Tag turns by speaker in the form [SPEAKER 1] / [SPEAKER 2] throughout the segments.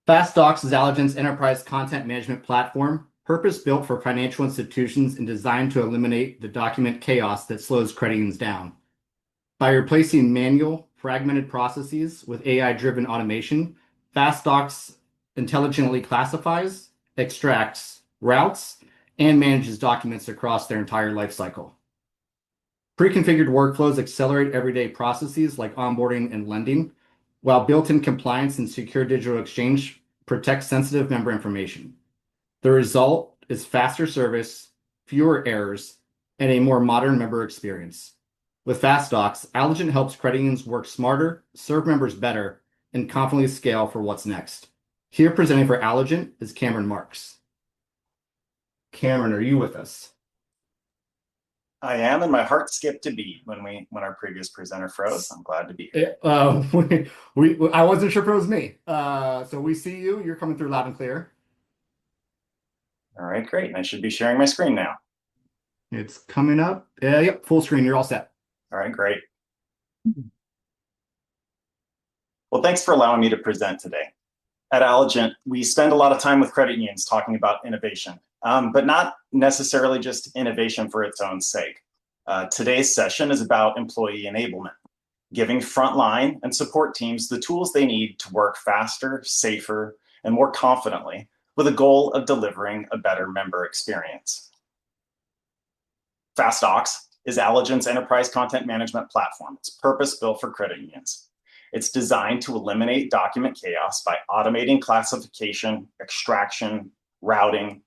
[SPEAKER 1] FASTdocs is Alogent's enterprise content management platform, purpose-built for financial institutions and designed to eliminate the document chaos that slows credit unions down. By replacing manual, fragmented processes with AI-driven automation, FASTdocs intelligently classifies, extracts, routes, and manages documents across their entire lifecycle. Preconfigured workflows accelerate everyday processes like onboarding and lending, while built-in compliance and secure digital exchange protect sensitive member information. The result is faster service, fewer errors, and a more modern member experience. With FASTdocs, Alogent helps credit unions work smarter, serve members better, and confidently scale for what's next. Here presenting for Alogent is Cameron Marks. Cameron, are you with us?
[SPEAKER 2] I am, and my heart skipped a beat when our previous presenter froze. I'm glad to be here.
[SPEAKER 1] I wasn't sure if it was me. So we see you. You're coming through loud and clear.
[SPEAKER 2] All right, great. And I should be sharing my screen now.
[SPEAKER 1] It's coming up. Yep, full screen. You're all set.
[SPEAKER 2] All right, great. Well, thanks for allowing me to present today. At Alogent, we spend a lot of time with credit unions talking about innovation, but not necessarily just innovation for its own sake. Today's session is about employee enablement, giving frontline and support teams the tools they need to work faster, safer, and more confidently with a goal of delivering a better member experience. FASTdocs is Alogent's enterprise content management platform. It's purpose-built for credit unions. It's designed to eliminate document chaos by automating classification, extraction, routing,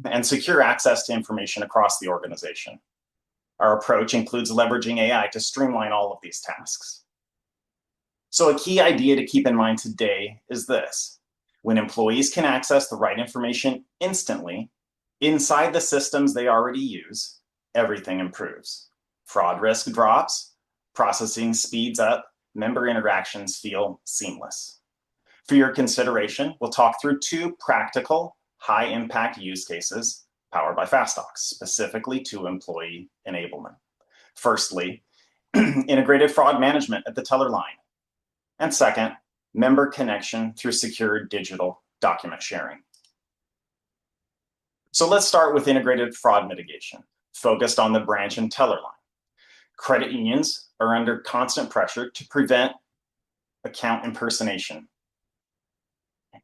[SPEAKER 2] and secure access to information across the organization. Our approach includes leveraging AI to streamline all of these tasks. So a key idea to keep in mind today is this: when employees can access the right information instantly inside the systems they already use, everything improves. Fraud risk drops, processing speeds up, member interactions feel seamless. For your consideration, we'll talk through two practical, high-impact use cases powered by FASTdocs, specifically to employee enablement. Firstly, integrated fraud management at the teller line. And second, member connection through secure digital document sharing. So let's start with integrated fraud mitigation, focused on the branch and teller line. Credit unions are under constant pressure to prevent account impersonation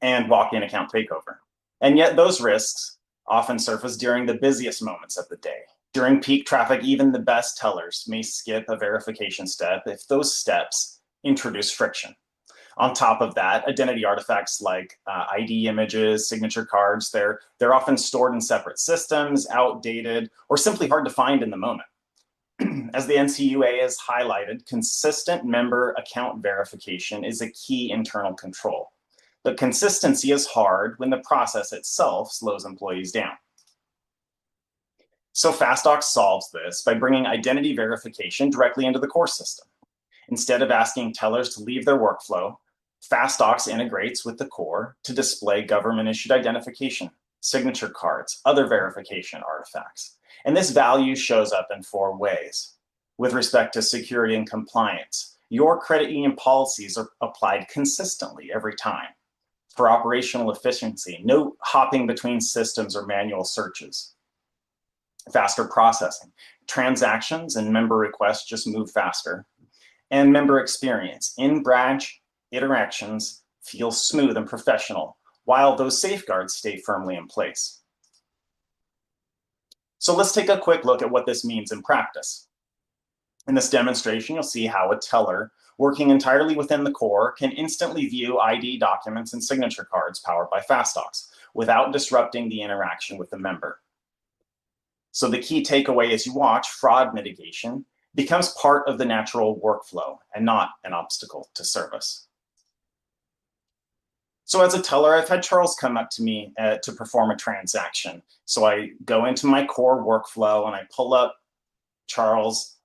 [SPEAKER 2] and walk-in account takeover. And yet those risks often surface during the busiest moments of the day. During peak traffic, even the best tellers may skip a verification step if those steps introduce friction. On top of that, identity artifacts like ID images, signature cards, they're often stored in separate systems, outdated, or simply hard to find in the moment. As the NCUA has highlighted, consistent member account verification is a key internal control. But consistency is hard when the process itself slows employees down. So FASTdocs solves this by bringing identity verification directly into the core system. Instead of asking tellers to leave their workflow, FASTdocs integrates with the core to display government-issued identification, signature cards, other verification artifacts. And this value shows up in 4 ways. With respect to security and compliance, your credit union policies are applied consistently every time. For operational efficiency, no hopping between systems or manual searches. Faster processing. Transactions and member requests just move faster. And member experience. In-branch interactions feel smooth and professional, while those safeguards stay firmly in place. So let's take a quick look at what this means in practice. In this demonstration, you'll see how a teller working entirely within the core can instantly view ID documents and signature cards powered by FASTdocs without disrupting the interaction with the member. So the key takeaway as you watch, fraud mitigation becomes part of the natural workflow and not an obstacle to service. So as a teller, I've had Charles come up to me to perform a transaction. So I go into my core workflow and I pull up Charles'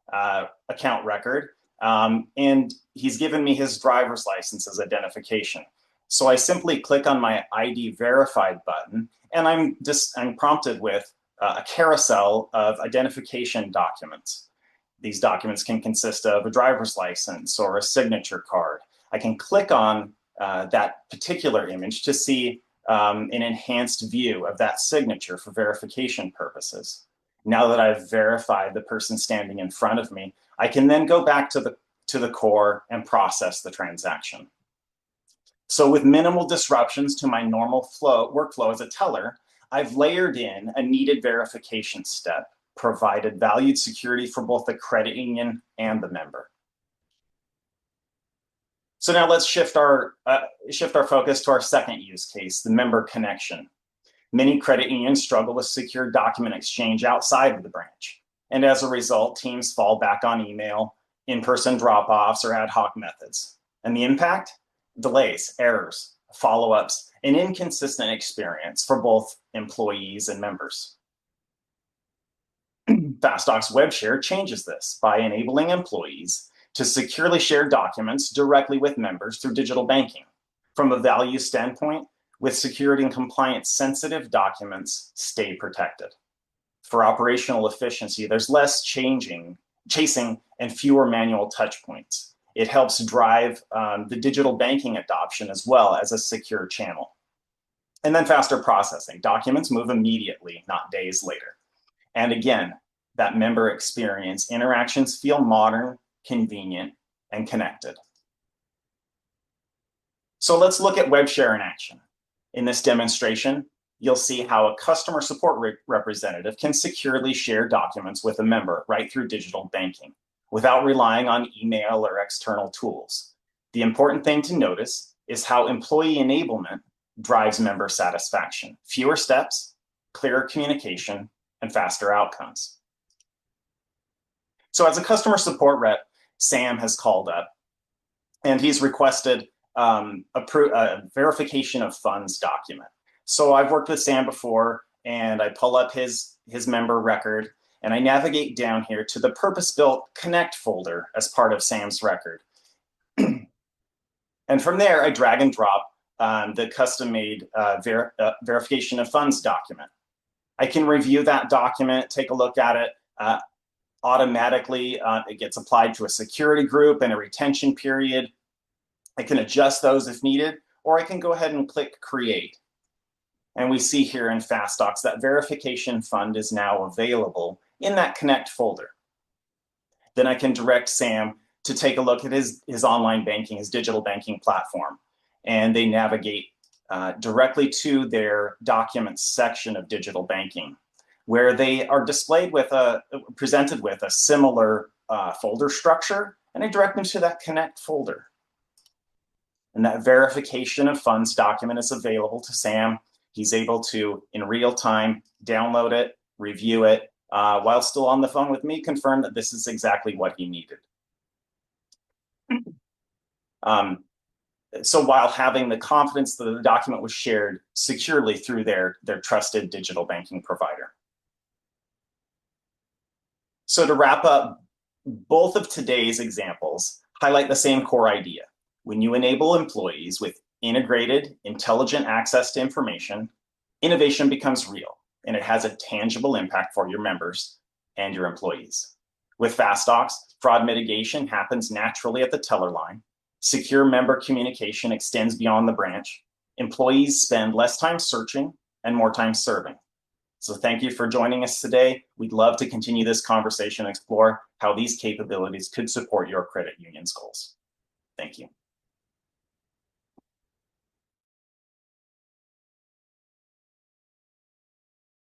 [SPEAKER 2] account record, and he's given me his driver's license as identification. So I simply click on my ID verified button, and I'm prompted with a carousel of identification documents. These documents can consist of a driver's license or a signature card. I can click on that particular image to see an enhanced view of that signature for verification purposes. Now that I've verified the person standing in front of me, I can then go back to the core and process the transaction. So with minimal disruptions to my normal workflow as a teller, I've layered in a needed verification step, provided valued security for both the credit union and the member. So now let's shift our focus to our second use case, the member connection. Many credit unions struggle with secure document exchange outside of the branch. And as a result, teams fall back on email, in-person drop-offs, or ad hoc methods. And the impact? Delays, errors, follow-ups, an inconsistent experience for both employees and members. FASTdocs WebShare changes this by enabling employees to securely share documents directly with members through digital banking. From a value standpoint, with security and compliance sensitive documents stay protected. For operational efficiency, there's less chasing and fewer manual touch points. It helps drive the digital banking adoption as well as a secure channel. And then faster processing. Documents move immediately, not days later. And again, that member experience, interactions feel modern, convenient, and connected. So let's look at WebShare in action. In this demonstration, you'll see how a customer support representative can securely share documents with a member right through digital banking without relying on email or external tools. The important thing to notice is how employee enablement drives member satisfaction. Fewer steps, clearer communication, and faster outcomes. So as a customer support rep, Sam has called up and he's requested a verification of funds document. So I've worked with Sam before, and I pull up his member record, and I navigate down here to the purpose-built Connect folder as part of Sam's record. And from there, I drag and drop the custom-made verification of funds document. I can review that document, take a look at it. Automatically, it gets applied to a security group and a retention period. I can adjust those if needed, or I can go ahead and click Create. And we see here in FASTdocs that verification fund is now available in that Connect folder. Then I can direct Sam to take a look at his online banking, his digital banking platform, and they navigate directly to their documents section of digital banking, where they are displayed with presented with a similar folder structure, and I direct them to that Connect folder. And that verification of funds document is available to Sam. He's able to, in real time, download it, review it, while still on the phone with me, confirm that this is exactly what he needed. So while having the confidence that the document was shared securely through their trusted digital banking provider. So to wrap up, both of today's examples highlight the same core idea. When you enable employees with integrated, intelligent access to information, innovation becomes real, and it has a tangible impact for your members and your employees. With FASTdocs, fraud mitigation happens naturally at the teller line. Secure member communication extends beyond the branch. Employees spend less time searching and more time serving. So thank you for joining us today. We'd love to continue this conversation and explore how these capabilities could support your credit union's goals. Thank you.